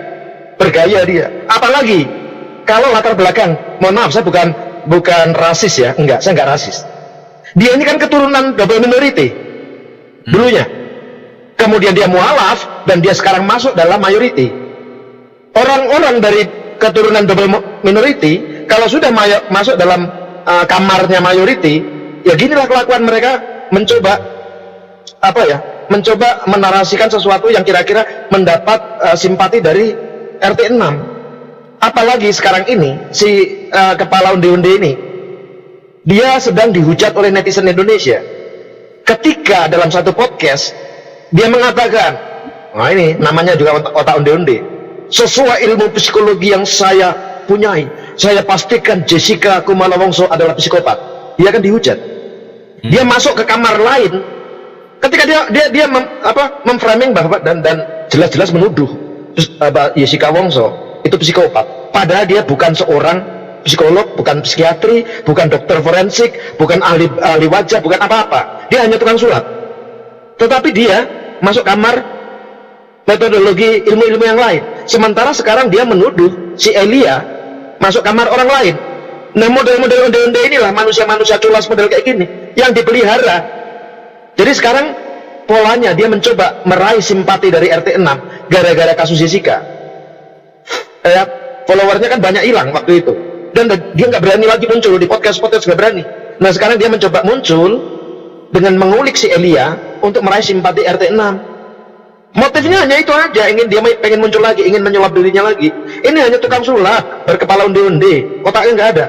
S15: Bergaya dia. Apalagi kalau latar belakang, mohon maaf, saya bukan rasis ya, saya nggak rasis. Dia ini kan keturunan double minority dulunya. Kemudian dia mualaf dan dia sekarang masuk dalam majority. Orang-orang dari keturunan double minority kalau sudah masuk dalam kamarnya majority, ya ginilah kelakuan mereka, mencoba menarasikan sesuatu yang kira-kira mendapat simpati dari RT 6. Apalagi sekarang ini si kepala onde-onde ini, dia sedang dihujat oleh netizen Indonesia ketika dalam satu podcast dia mengatakan, nah ini namanya juga otak onde-onde, sesuai ilmu psikologi yang saya punyai, saya pastikan Jessica Kumala Wongso adalah psikopat. Dia akan dihujat. Dia masuk ke kamar lain ketika dia memframing bahwa dan jelas-jelas menuduh Jessica Wongso itu psikopat, padahal dia bukan seorang psikolog, bukan psikiatri, bukan dokter forensik, bukan ahli wajah, bukan apa-apa. Dia hanya tukang sulap. Tetapi dia masuk kamar metodologi ilmu-ilmu yang lain. Sementara sekarang dia menuduh si Elia masuk kamar orang lain. Nah, model-model onde-onde inilah manusia-manusia culas model kayak gini yang dipelihara. Jadi sekarang polanya dia mencoba meraih simpati dari RT 6 gara-gara kasus Jessica. Followernya kan banyak hilang waktu itu. Dan dia nggak berani lagi muncul di podcast-podcast, nggak berani. Nah sekarang dia mencoba muncul dengan mengulik si Elia untuk meraih simpati RT 6. Motifnya hanya itu aja, dia pengen muncul lagi, ingin menyulap dirinya lagi. Ini hanya tukang sulap, berkepala onde-onde, otaknya nggak ada.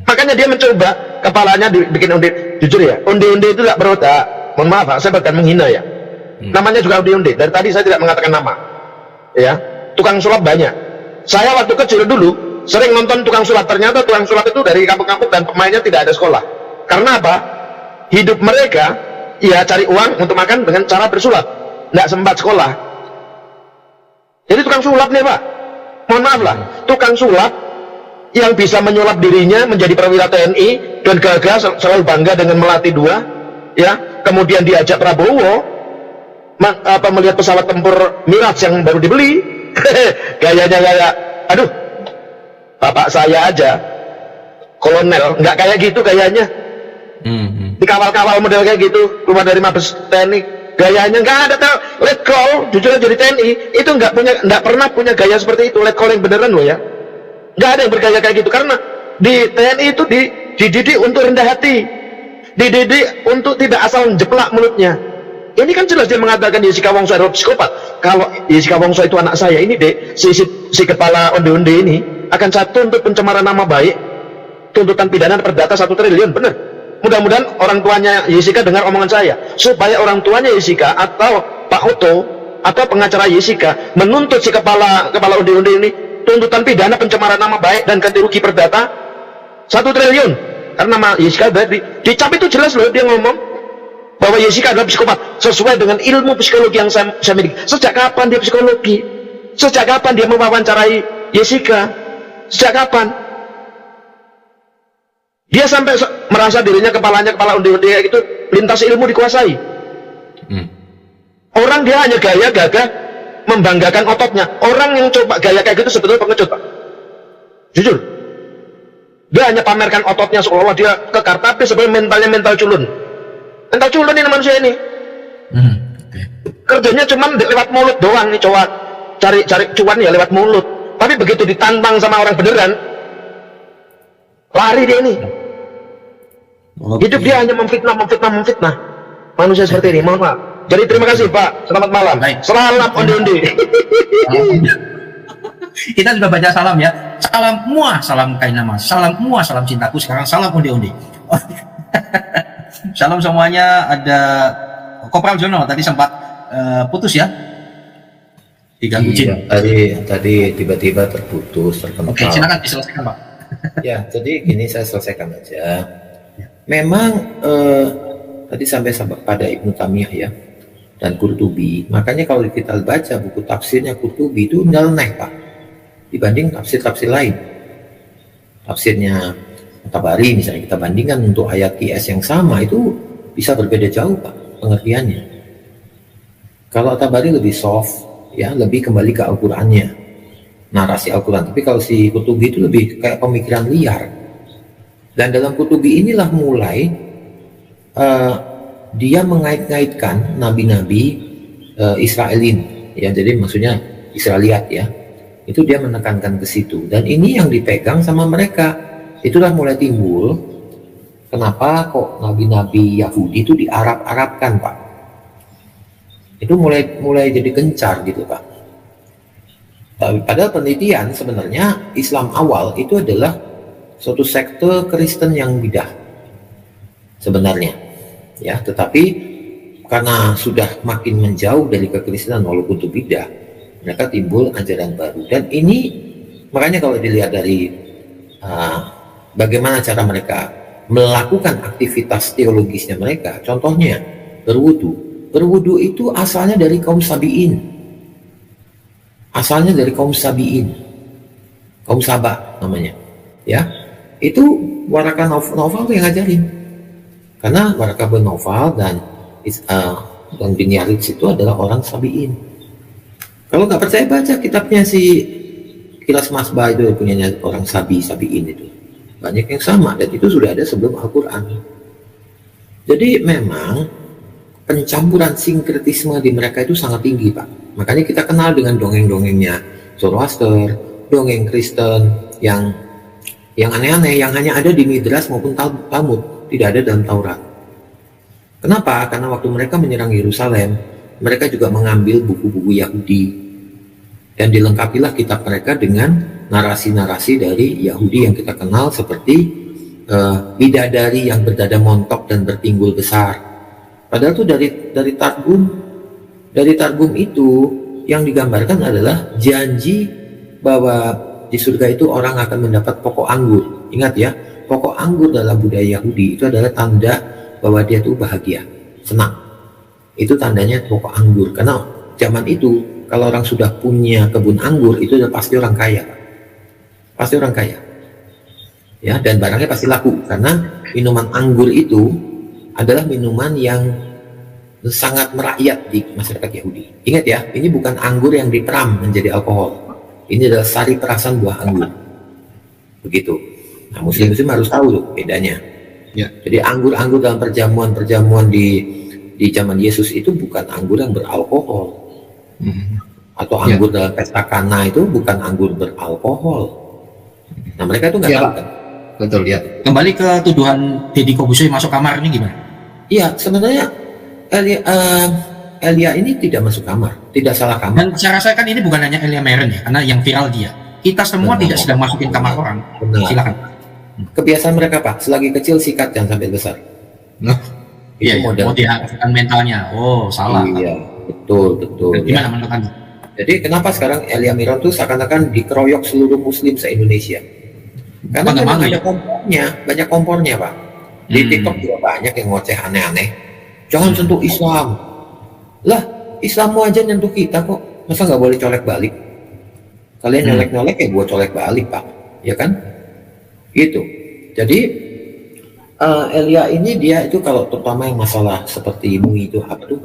S15: Makanya dia mencoba kepalanya dibikin onde. Jujur ya, onde-onde itu nggak berotak. Mohon maaf, saya bahkan menghina ya. Namanya juga onde-onde. Dari tadi saya tidak mengatakan nama. Ya, tukang sulap banyak. Saya waktu kecil dulu sering nonton tukang sulap. Ternyata tukang sulap itu dari kampung-kampung dan pemainnya tidak ada sekolah. Karena apa? Hidup mereka ya cari uang untuk makan dengan cara bersulap, nggak sempat sekolah. Jadi tukang sulap nih Pak, mohon maaf lah, tukang sulap yang bisa menyulap dirinya menjadi perwira TNI dan gagah selalu bangga dengan melatih 2, ya. Kemudian diajak Prabowo melihat pesawat tempur Mirage yang baru dibeli. Gayanya kayak, aduh, bapak saya aja kolonel, nggak kayak gitu gayanya. Dikawal-kawal model kayak gitu, keluar dari Mabes TNI, gayanya nggak ada. Letkol jujur jadi TNI itu nggak pernah punya gaya seperti itu. Letkol yang beneran loh ya, nggak ada yang bergaya kayak gitu, karena di TNI itu dididik untuk rendah hati, dididik untuk tidak asal jeplak mulutnya. Ini kan jelas dia mengatakan Jessica Wongso adalah psikopat. Kalau Jessica Wongso itu anak saya, ini deh si kepala onde-onde ini akan saya tuntut pencemaran nama baik, tuntutan pidana perdata 1 triliun, bener. Mudah-mudahan orang tuanya Jessica dengar omongan saya, supaya orang tuanya Jessica atau Pak Oto atau pengacara Jessica menuntut si kepala onde-onde ini tuntutan pidana pencemaran nama baik dan ganti rugi perdata 1 triliun. Karena nama Jessica dicap itu jelas loh, dia ngomong bahwa Jessica adalah psikopat sesuai dengan ilmu psikologi yang saya miliki. Sejak kapan dia psikologi? Sejak kapan dia mewawancarai Jessica? Sejak kapan? Dia sampai merasa dirinya kepala onde-onde kayak gitu, lintas ilmu dikuasai. Orang dia hanya gaya gagah membanggakan ototnya. Orang yang coba gaya kayak gitu sebetulnya pengecut, Pak. Jujur. Dia hanya pamerkan ototnya seolah-olah dia kekar, tapi sebenarnya mentalnya mental culun. Mental culun ini manusia ini. Kerjanya cuma lewat mulut doang nih, coba cari cuan ya lewat mulut. Tapi begitu ditantang sama orang beneran, lari dia ini. Hidup dia hanya memfitnah manusia seperti ini. Mohon maaf. Jadi terima kasih Pak, selamat malam. Selamat onde-onde.
S4: Kita sudah baca salam ya. Salam muah, salam kainama. Salam muah, salam cintaku. Sekarang salam onde-onde. Salam semuanya. Ada Kopral Jono tadi sempat putus ya. Diganggu
S2: Iya, tadi tiba-tiba terputus, terkempal.
S4: Oke, silakan diselesaikan Pak.
S2: Ya, jadi gini saya selesaikan aja. Memang tadi sampai pada Ibnu Taimiyah ya dan Qurtubi. Makanya kalau kita baca buku tafsirnya Qurtubi itu nyeleneh Pak dibanding tafsir-tafsir lain. Tafsirnya Tabari misalnya kita bandingkan untuk ayat QS yang sama itu bisa berbeda jauh Pak pengertiannya. Kalau Tabari lebih soft ya, lebih kembali ke Al-Qur'annya, narasi Al-Quran. Tapi kalau si Qurtubi itu lebih kayak pemikiran liar. Dan dalam Qurtubi inilah mulai dia mengait-ngaitkan nabi-nabi Israelin ya, jadi maksudnya Israeliat ya, itu dia menekankan ke situ. Dan ini yang dipegang sama mereka. Itulah mulai timbul kenapa kok nabi-nabi Yahudi itu diarab-arabkan Pak. Itu mulai jadi gencar gitu Pak. Padahal penelitian sebenarnya Islam awal itu adalah suatu sekte Kristen yang bidah sebenarnya ya, tetapi karena sudah makin menjauh dari kekristenan walaupun itu bidah, mereka timbul ajaran baru. Dan ini makanya kalau dilihat dari bagaimana cara mereka melakukan aktivitas teologisnya mereka, contohnya berwudu itu asalnya dari kaum Sabi'in, kaum Sabah namanya ya. Itu Waraka Naufal yang ngajarin, karena Waraka bin Naufal dan bin Yaritz itu adalah orang Sabi'in. Kalau nggak percaya baca kitabnya si Kilas Masbah, itu punyanya orang Sabi'in itu banyak yang sama, dan itu sudah ada sebelum Al-Quran. Jadi memang pencampuran sinkretisme di mereka itu sangat tinggi Pak. Makanya kita kenal dengan dongeng-dongengnya Zoroaster, dongeng Kristen yang aneh-aneh, yang hanya ada di Midrash maupun Talmud, tidak ada dalam Taurat. Kenapa? Karena waktu mereka menyerang Yerusalem, mereka juga mengambil buku-buku Yahudi dan dilengkapilah kitab mereka dengan narasi-narasi dari Yahudi yang kita kenal seperti bidadari yang berdada montok dan bertinggul besar. Padahal itu dari Targum itu yang digambarkan adalah janji bahwa di surga itu orang akan mendapat pokok anggur. Ingat ya, pokok anggur dalam budaya Yahudi itu adalah tanda bahwa dia itu bahagia, senang. Itu tandanya pokok anggur. Karena zaman itu kalau orang sudah punya kebun anggur itu udah pasti orang kaya. Pasti orang kaya. Ya, dan barangnya pasti laku karena minuman anggur itu adalah minuman yang sangat merakyat di masyarakat Yahudi. Ingat ya, ini bukan anggur yang diperam menjadi alkohol. Ini adalah sari perasan buah anggur. begitu. Nah, muslim harus tahu tuh bedanya.
S4: Ya.
S2: Jadi anggur-anggur dalam perjamuan di zaman Yesus itu bukan anggur yang beralkohol. Atau anggur dalam pesta Kana itu bukan anggur beralkohol. Nah, mereka itu nggak tahu kan.
S4: Betul ya. Kembali ke tuduhan Deddy Corbuzier masuk kamar ini gimana?
S2: Iya, sebenarnya Elia ini tidak masuk kamar, tidak salah kamar.
S4: Dan saya rasakan ini bukan hanya Elia Meren ya, karena yang viral dia. Kita semua tidak sedang masukin kamar orang.
S2: Benar.
S4: Silakan.
S2: Kebiasaan mereka Pak, selagi kecil sikat jangan sampai besar.
S4: Nah,
S2: Itu
S4: iya,
S2: model.
S4: mau dihasilkan mentalnya. Oh, salah.
S2: Iya, betul.
S4: Gimana menurut Anda?
S2: Jadi kenapa sekarang Elia Miron tuh seakan-akan dikeroyok seluruh muslim se-Indonesia? Karena
S4: Apa,
S2: memang
S4: nggak
S2: ada banyak kompornya Pak. Di TikTok juga banyak yang ngoceh aneh-aneh. Jangan sentuh Islam. Lah, Islammu aja nyentuh kita kok. Masa nggak boleh colek balik? Kalian nyolek-nyolek ya gua colek balik Pak. Ya kan? Gitu. Jadi Elia ini dia itu kalau terutama yang masalah seperti MUI itu apa tuh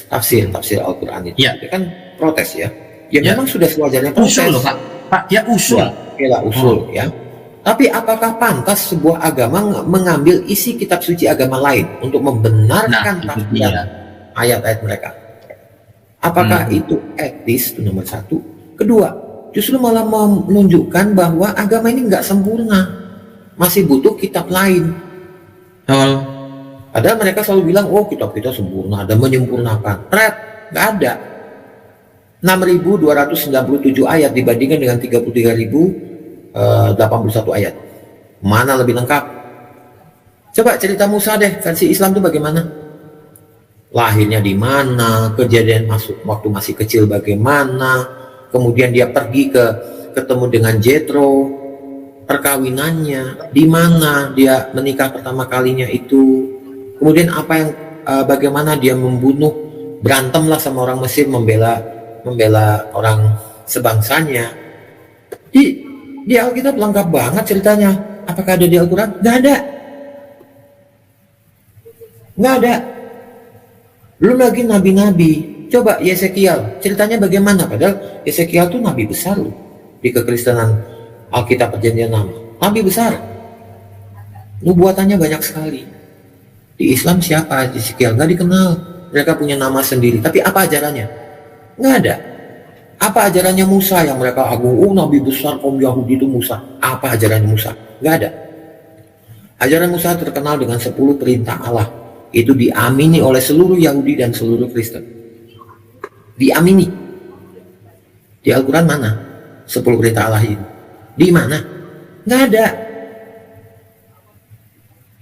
S2: tafsir Al-Qur'an itu. Dia kan protes ya. Memang sudah sewajarnya protes.
S4: Usul loh Pak, dia usul.
S2: Ya, usul ya. Tapi apakah pantas sebuah agama mengambil isi kitab suci agama lain untuk membenarkan tafsiran ayat-ayat mereka? Apakah itu etis? Itu nomor satu. Kedua, justru malah menunjukkan bahwa agama ini nggak sempurna, masih butuh kitab lain. Padahal mereka selalu bilang, oh kitab kita sempurna, ada menyempurnakan. Nggak ada. 6.297 ayat dibandingkan dengan 33.081 ayat. Mana lebih lengkap? Coba cerita Musa deh, versi Islam itu bagaimana? Lahirnya di mana, kejadian waktu masih kecil bagaimana, kemudian dia pergi ketemu dengan Jethro, perkawinannya, di mana dia menikah pertama kalinya itu, kemudian apa yang bagaimana dia berantemlah sama orang Mesir membela orang sebangsanya. Di Alkitab lengkap banget ceritanya. Apakah ada di Al-Quran? Nggak ada. Belum lagi nabi-nabi. Coba Yesekiel, ceritanya bagaimana? Padahal Yesekiel tuh nabi besar loh di kekristenan Alkitab Perjanjian Lama. Nabi besar. Nubuatannya banyak sekali. Di Islam siapa Yesekiel? Nggak dikenal. Mereka punya nama sendiri. Tapi apa ajarannya? Nggak ada. Apa ajarannya Musa yang mereka agung? Oh, nabi besar kaum Yahudi itu Musa. Apa ajarannya Musa? Nggak ada. Ajaran Musa terkenal dengan 10 perintah Allah. Itu diamini oleh seluruh Yahudi dan seluruh Kristen. Diamini. Di Al-Quran mana 10 perintah Allah ini? Di mana? Nggak ada.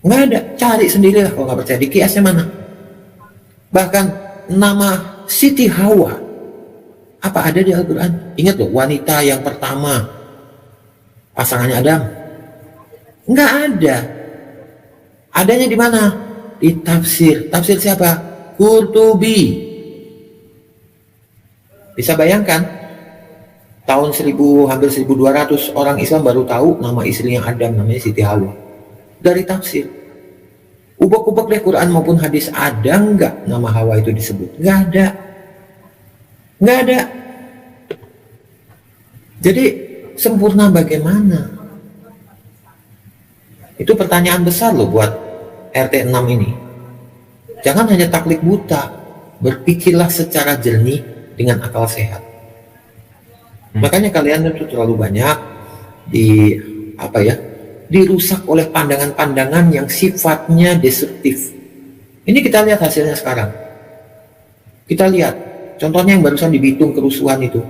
S2: Nggak ada. Cari sendirilah kalau nggak percaya. Di kiasnya mana? Bahkan nama Siti Hawa, apa ada di Al-Quran? Ingat loh, wanita yang pertama pasangannya Adam. Nggak ada. Adanya di mana? Di tafsir. Tafsir siapa? Qurtubi. Bisa bayangkan? Tahun hampir 1200 orang Islam baru tahu nama istrinya Adam, namanya Siti Hawa. Dari tafsir. Ubek-ubek deh Quran maupun hadis, ada nggak nama Hawa itu disebut? Nggak ada. Nggak ada. Jadi sempurna bagaimana? Itu pertanyaan besar loh buat RT 6 ini. Jangan hanya taklid buta, berpikirlah secara jernih dengan akal sehat. Makanya kalian itu terlalu banyak dirusak oleh pandangan-pandangan yang sifatnya destruktif. Ini kita lihat hasilnya sekarang. Kita lihat contohnya yang barusan di Bitung, kerusuhan itu.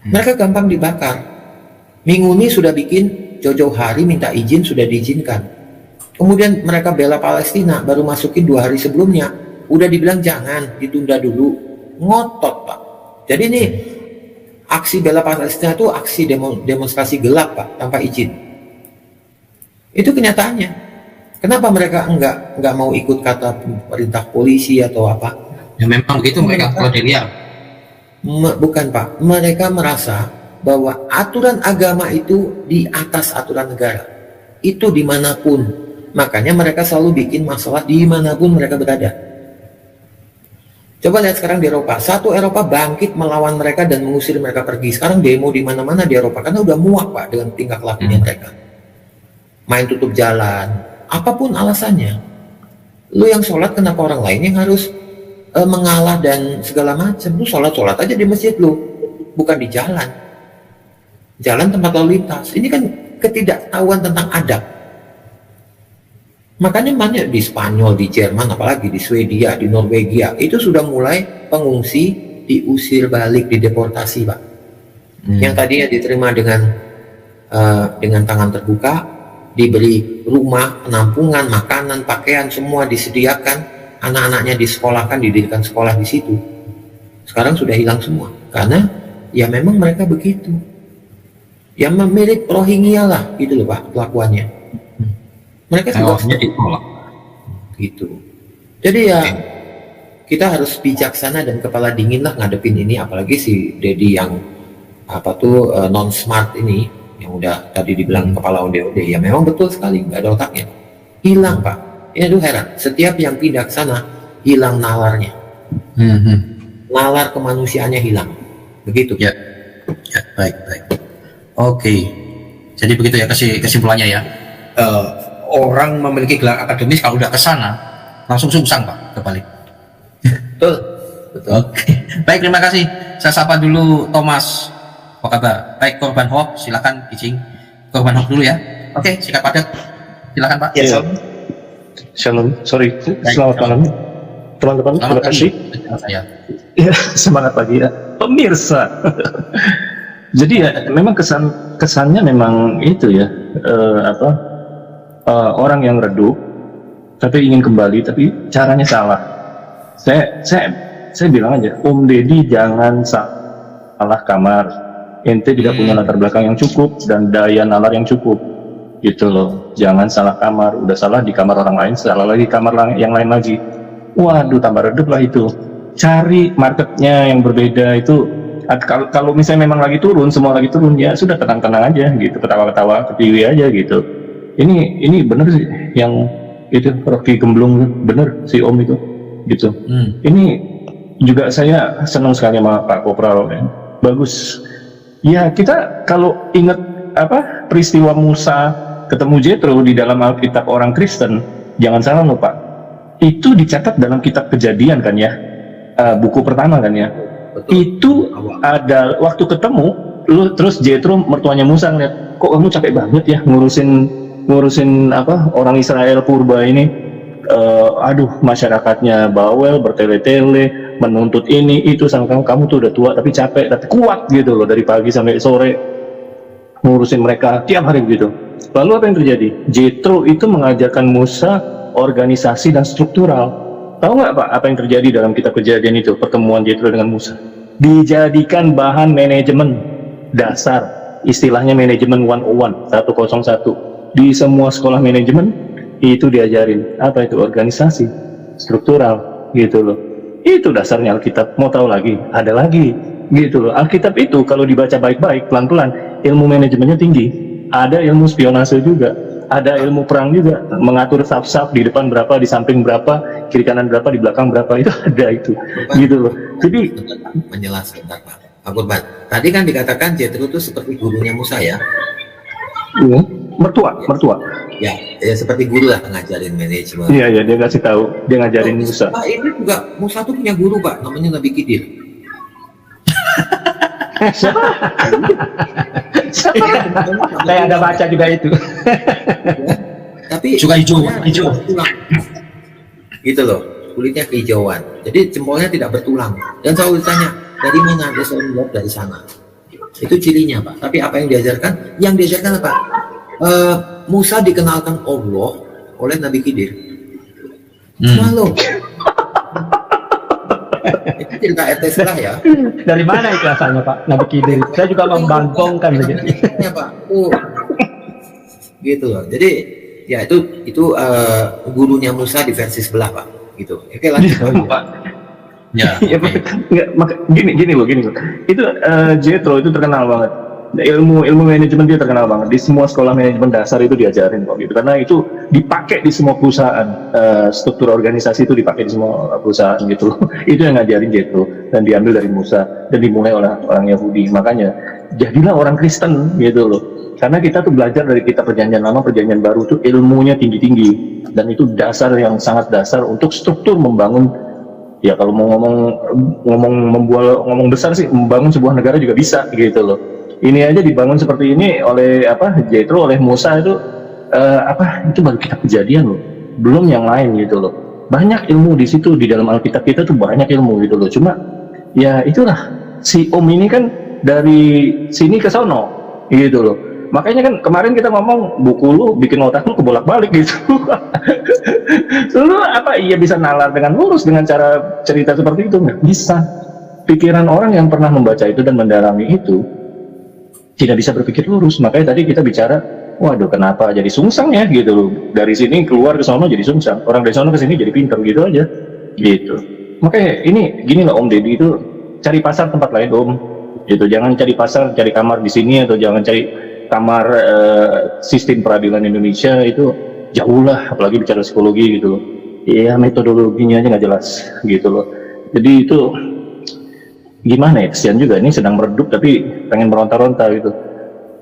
S2: Mereka gampang dibakar. Minggu ini sudah bikin jauh-jauh hari minta izin, sudah diizinkan. Kemudian mereka bela Palestina, baru masukin 2 hari sebelumnya. Udah dibilang jangan, ditunda dulu. Ngotot Pak. Jadi ini aksi bela Palestina itu aksi demonstrasi gelap Pak, tanpa izin. Itu kenyataannya. Kenapa mereka enggak mau ikut kata perintah polisi atau apa?
S4: Ya memang begitu mereka kalau dilihat.
S2: Bukan Pak, mereka merasa bahwa aturan agama itu di atas aturan negara. Itu dimanapun. Makanya mereka selalu bikin masalah dimanapun mereka berada. Coba lihat sekarang di Eropa, satu Eropa bangkit melawan mereka dan mengusir mereka pergi. Sekarang demo di mana-mana di Eropa karena udah muak Pak dengan tingkah lakunya mereka. Main tutup jalan, apapun alasannya. Lu yang sholat kenapa orang lain yang harus mengalah dan segala macam? Lu sholat aja di masjid lu, bukan di jalan. Jalan tempat lalu lintas. Ini kan ketidaktahuan tentang adab. Makanya banyak di Spanyol, di Jerman, apalagi di Swedia, di Norwegia, itu sudah mulai pengungsi diusir balik, dideportasi Pak. Yang tadinya diterima dengan tangan terbuka, diberi rumah, penampungan, makanan, pakaian, semua disediakan, anak-anaknya disekolahkan, didirikan sekolah di situ. Sekarang sudah hilang semua, karena ya memang mereka begitu. Ya mirip Rohingya lah, gitu loh Pak, kelakuannya. Mereka juga gitu. Jadi ya kita harus bijaksana dan kepala dingin lah ngadepin ini, apalagi si Dedi yang non smart ini, yang udah tadi dibilang kepala onde-onde. Ya memang betul sekali, nggak ada otaknya, hilang Pak. Ya itu heran, setiap yang pindah ke sana hilang nalarnya, nalar kemanusiaannya hilang, begitu.
S4: Ya, baik. Oke, jadi begitu ya kesimpulannya ya. Orang memiliki gelar akademis kalau udah ke sana langsung sungsang Pak, kebalik.
S2: Betul.
S4: Oke. Baik, terima kasih. Saya sapa dulu Thomas. Apa kabar? Baik, korban hoax, silakan Kijing. Korban hoax dulu ya. Oke, sikap padat. Silakan Pak.
S16: Ya, Shalom. Sorry. Selamat malam. Teman-teman, terima kasih. Ya, semangat pagi ya. Pemirsa. Jadi ya memang kesannya memang itu ya, orang yang redup tapi ingin kembali, tapi caranya salah. Saya bilang aja, Om Deddy jangan salah kamar. Ente tidak punya latar belakang yang cukup dan daya nalar yang cukup, gitu loh. Jangan salah kamar. Udah salah di kamar orang lain, salah lagi kamar yang lain lagi. Waduh, tambah redup lah itu. Cari marketnya yang berbeda itu. Kalau misalnya memang lagi turun, semua lagi turun, ya sudah tenang-tenang aja gitu, ketawa-ketawa, ketiwi aja gitu. Ini bener sih yang itu Rocky Gemblung, bener si Om itu gitu. Ini juga saya senang sekali sama Pak Kopral ya. Bagus ya. Kita kalau ingat peristiwa Musa ketemu Jethro di dalam Alkitab orang Kristen, jangan salah loh Pak, itu dicatat dalam kitab Kejadian kan ya, buku pertama kan ya. Betul. Itu ada waktu ketemu lu, terus Jethro mertuanya Musa ngeliat, kok kamu capek banget ya ngurusin orang Israel purba ini, aduh masyarakatnya bawel, bertele-tele, menuntut ini itu, sama kamu tuh udah tua tapi capek tapi kuat gitu loh, dari pagi sampai sore ngurusin mereka tiap hari gitu. Lalu apa yang terjadi? Jethro itu mengajarkan Musa organisasi dan struktural. Tahu nggak Pak apa yang terjadi dalam kitab Kejadian itu, pertemuan Jethro dengan Musa? Dijadikan bahan manajemen dasar, istilahnya manajemen 101 di semua sekolah manajemen itu diajarin apa itu organisasi struktural gitu loh. Itu dasarnya Alkitab. Mau tahu lagi? Ada lagi gitu loh. Alkitab itu kalau dibaca baik-baik, pelan-pelan, ilmu manajemennya tinggi. Ada ilmu spionase juga, ada ilmu perang juga, mengatur saf-saf di depan berapa, di samping berapa, kiri kanan berapa, di belakang berapa, itu ada itu gitu loh. Jadi
S2: menjelaskan Pak Kurban, tadi kan dikatakan Jethro itu seperti gurunya Musa ya.
S16: Mertua.
S2: Ya, seperti guru lah, ngajarin manajemen.
S16: Iya, dia kasih tahu, dia ngajarin Musa.
S2: Pak, ini juga Musa tuh punya guru Pak, namanya Nabi Khidir.
S16: Siapa? Saya ada baca juga itu.
S2: Tapi
S4: suka hijau.
S2: Gitu loh, kulitnya kehijauan. Jadi jempolnya tidak bertulang. Dan selalu ditanya, dari mana? Dia selalu jawab dari sana. Itu cirinya Pak. Tapi apa yang diajarkan? Yang diajarkan apa? Musa dikenalkan Allah oleh Nabi Khidir. Selalu. Itu cerita RT sebelah ya.
S16: Dari mana itu asalnya Pak? Nabi Khidir. Saya juga membangkongkan begitu.
S2: Ya Pak. Gitu loh. Jadi ya itu gurunya Musa di versi sebelah Pak. Gitu. Oke lanjut Pak.
S16: Ya, gini loh. Itu Jethro itu terkenal banget. Ilmu manajemen dia terkenal banget. Di semua sekolah manajemen dasar itu diajarin kok gitu. Karena itu dipakai di semua perusahaan, struktur organisasi itu dipakai di semua perusahaan gitu. Itu yang ngajarin Jethro dan diambil dari Musa dan dimulai oleh orang Yahudi. Makanya jadilah orang Kristen gitu loh. Karena kita tuh belajar dari kitab Perjanjian Lama, Perjanjian Baru tuh ilmunya tinggi-tinggi, dan itu dasar yang sangat dasar untuk struktur membangun. Ya kalau mau ngomong besar sih, membangun sebuah negara juga bisa gitu loh. Ini aja dibangun seperti ini oleh Jethro, oleh Musa itu itu baru kitab Kejadian loh, belum yang lain gitu loh. Banyak ilmu di situ, di dalam Alkitab kita tuh banyak ilmu gitu loh. Cuma ya itulah, si Om ini kan dari sini ke sono gitu loh. Makanya kan kemarin kita ngomong buku lu bikin otak lu kebolak-balik gitu. Lu iya bisa nalar dengan lurus dengan cara cerita seperti itu? Nggak bisa. Pikiran orang yang pernah membaca itu dan mendalami itu tidak bisa berpikir lurus. Makanya tadi kita bicara, waduh kenapa jadi sungsang ya gitu loh. Dari sini keluar ke sono jadi sungsang, orang dari sono ke sini jadi pintar gitu aja gitu. Makanya ini gini loh Om Deddy, itu cari pasar tempat lain Om gitu. Jangan cari pasar, cari kamar di sini, atau jangan cari kamar sistem peradilan Indonesia, itu jauh lah, apalagi bicara psikologi gitu loh. Iya, metodologinya aja nggak jelas gitu loh. Jadi itu gimana ya, kesian juga, ini sedang meredup tapi pengen meronta-ronta gitu.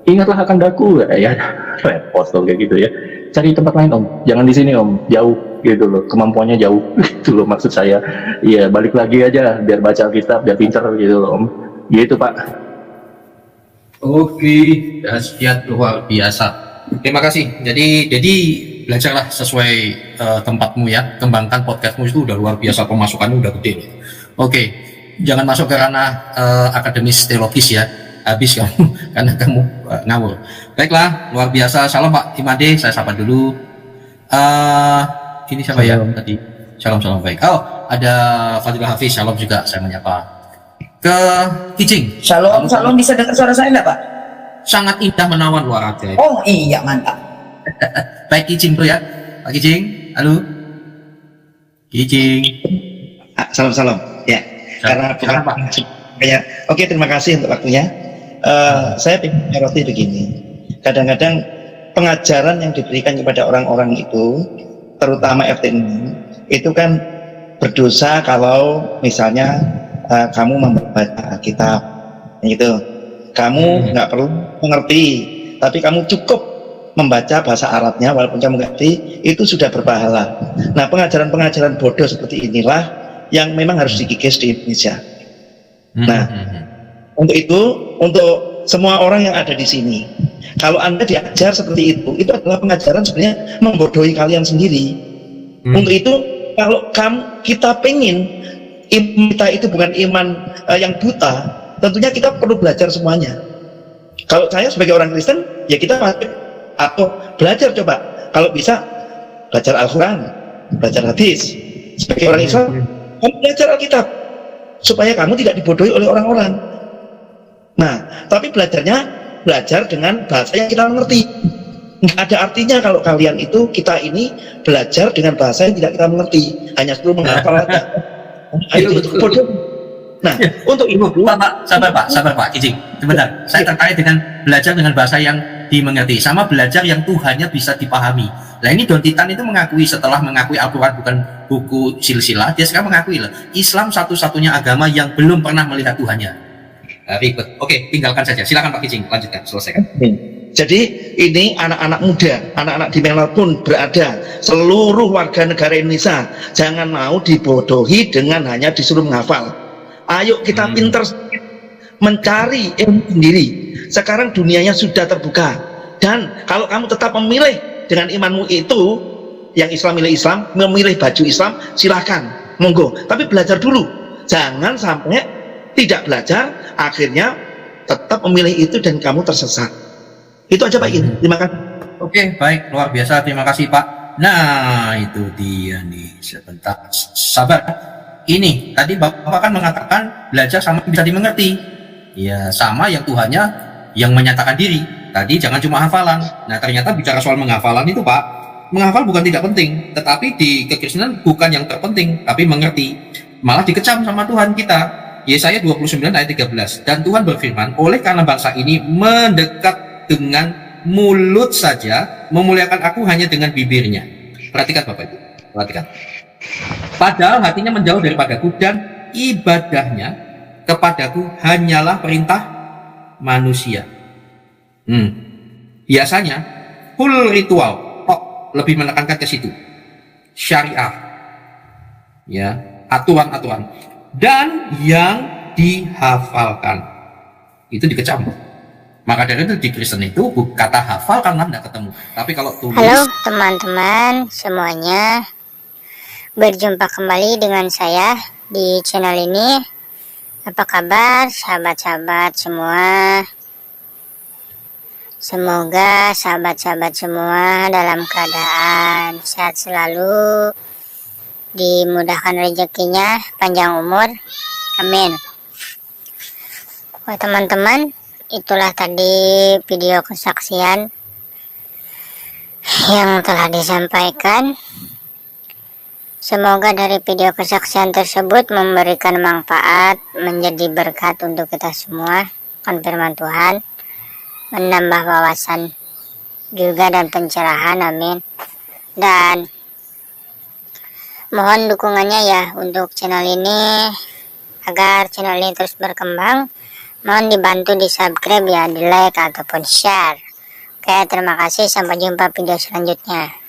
S16: Ingatlah akan daku, ya repot loh kayak gitu ya. Cari tempat lain Om, jangan di sini Om, jauh gitu loh, kemampuannya jauh gitu loh maksud saya. Iya, balik lagi aja biar baca Alkitab, biar pintar gitu loh Om, gitu Pak.
S4: Oke, dahsyat luar biasa. Terima kasih. Jadi belajarlah sesuai tempatmu ya. Kembangkan podcastmu, itu udah luar biasa, pemasukannya udah gede loh. Oke, jangan masuk ke ranah akademis teologis ya. Habis kamu karena kamu ngawur. Baiklah, luar biasa. Salam Pak Imade, saya sapa dulu. Ini siapa ya tadi? Shalom baik. Oh, ada Fadilah Hafiz, shalom juga saya menyapa. Ke Kijing.
S17: Shalom, bisa dengar suara saya enggak Pak?
S4: Sangat indah, menawan, luar biasa.
S17: Oh iya, mantap.
S4: Baik Kijing tuh ya, Pak Kijing, halo. Kijing.
S18: Salam ya. Karena Pak. Ya, oke, terima kasih untuk waktunya. Saya ingin menyoroti begini. Kadang-kadang pengajaran yang diberikan kepada orang-orang itu, terutama FT6, itu kan berdosa kalau misalnya kamu membaca kitab gitu, kamu nggak perlu mengerti, tapi kamu cukup membaca bahasa Arabnya, walaupun kamu ngerti, itu sudah berpahala. Nah, pengajaran-pengajaran bodoh seperti inilah yang memang harus dikikis di Indonesia. Nah, untuk itu, untuk semua orang yang ada di sini, kalau Anda diajar seperti itu adalah pengajaran sebenarnya membodohi kalian sendiri. Untuk itu, kalau kita pengen iman kita itu bukan iman yang buta, tentunya kita perlu belajar semuanya. Kalau saya sebagai orang Kristen, ya kita atau belajar, coba kalau bisa belajar Al-Quran, belajar hadis. Sebagai orang Islam, kamu belajar Alkitab supaya kamu tidak dibodohi oleh orang-orang. Nah, tapi belajar dengan bahasa yang kita mengerti. Nggak ada artinya kalau kalian itu, kita ini belajar dengan bahasa yang tidak kita mengerti, hanya perlu menghafal aja. Itu bodoh. Nah, untuk itu
S4: sabar Pak Kijing, sebentar. Saya terkait dengan belajar dengan bahasa yang dimengerti, sama belajar yang Tuhannya bisa dipahami. Nah, ini Don Titan itu mengakui, setelah mengakui Al-Quran bukan buku silsilah, dia sekarang mengakui loh, Islam satu-satunya agama yang belum pernah melihat Tuhannya. Ribet. Oke, tinggalkan saja. Silakan Pak Kijing, lanjutkan, selesaikan.
S18: Jadi ini anak-anak muda, anak-anak di Melbourne berada, seluruh warga negara Indonesia, jangan mau dibodohi dengan hanya disuruh menghafal. Ayo kita pintar mencari ilmu sendiri. Sekarang dunianya sudah terbuka, dan kalau kamu tetap memilih dengan imanmu itu, yang Islam milih Islam, memilih baju Islam, silahkan, monggo. Tapi belajar dulu, jangan sampai tidak belajar, akhirnya tetap memilih itu dan kamu tersesat. Itu aja Pak Iin, terima kasih.
S4: Oke, baik, luar biasa, terima kasih Pak. Nah, itu dia nih, sebentar, sabar. Ini, tadi Bapak kan mengatakan belajar sama bisa dimengerti. Ya, sama yang Tuhannya yang menyatakan diri. Tadi jangan cuma hafalan. Nah, ternyata bicara soal menghafalan itu Pak, menghafal bukan tidak penting, tetapi di kekristenan bukan yang terpenting, tapi mengerti. Malah dikecam sama Tuhan kita. Yesaya 29 ayat 13. Dan Tuhan berfirman, oleh karena bangsa ini mendekat dengan mulut saja memuliakan aku hanya dengan bibirnya. Perhatikan Bapak Ibu, perhatikan. Padahal hatinya menjauh daripadaku dan ibadahnya kepadaku hanyalah perintah manusia. Biasanya full ritual kok lebih menekankan ke situ. Syariah, ya, aturan-aturan, dan yang dihafalkan itu dikecam. Maka dari itu di Kristen itu kata hafal kan tidak ketemu. Tapi kalau tulis.
S14: Halo teman-teman semuanya, berjumpa kembali dengan saya di channel ini. Apa kabar sahabat-sahabat semua? Semoga sahabat-sahabat semua dalam keadaan sehat selalu, dimudahkan rezekinya, panjang umur, amin. Wah teman-teman, itulah tadi video kesaksian yang telah disampaikan. Semoga dari video kesaksian tersebut memberikan manfaat, menjadi berkat untuk kita semua, firman Tuhan, menambah wawasan juga dan pencerahan, amin. Dan mohon dukungannya ya untuk channel ini, agar channel ini terus berkembang. Mohon dibantu di subscribe ya, di like ataupun share. Oke, terima kasih, sampai jumpa video selanjutnya.